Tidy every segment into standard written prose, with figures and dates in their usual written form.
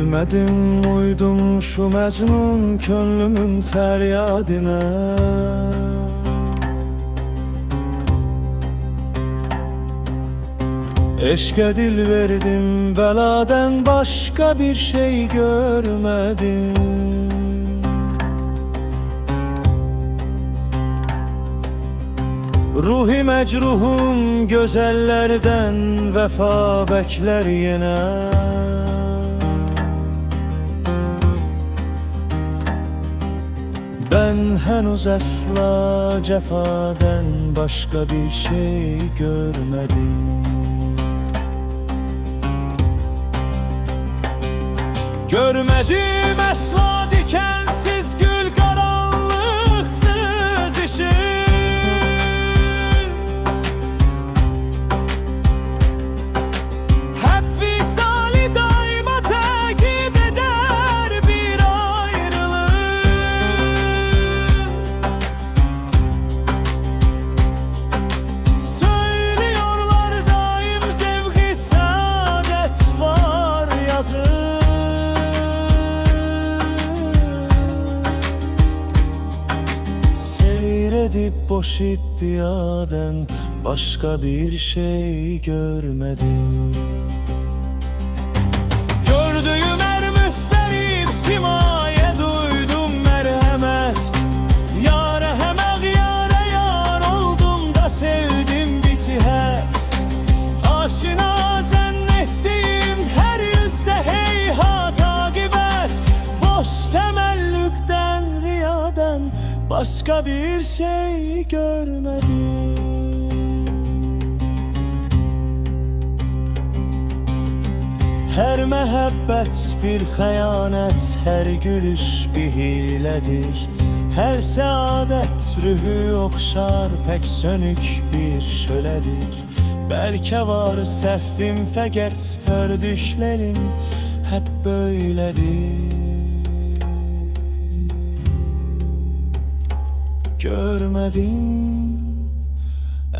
Gelmedim, uydum şu Mecnun könlümün feryadine. Eşke dil verdim, beladen başka bir şey görmedim. Ruhi mecruhum gözellerden vefa bekler yine. Ben henüz asla cefaden başka bir şey görmedim. Görmedim asla dikensiz gül, karanlıksız ışık. Hep visali daima takip eder bir ayrılık. Söylüyorlar daim zevk-i saadet var yazık. Seyredip boş iddiaden başka bir şey görmedim. Gördüğüm her müsterip simaya duydum merhamet. Yâre hemek yâre yar oldum da sevdim bir cihet. Aşina zannettiğim her yüzde heyhat akibet. Boş temellükten riyaden başka bir şey görmedim. Her mehabbet bir hayanet, her gülüş bir hiledir. Her saadet rühü okşar, pek sönük bir şöledir. Belki var sehvim fakat gördüklerim hep böyledir. Görmedim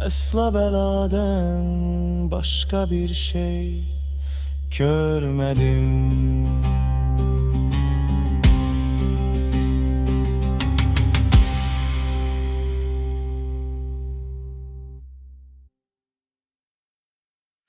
asla beladen başka bir şey görmedim.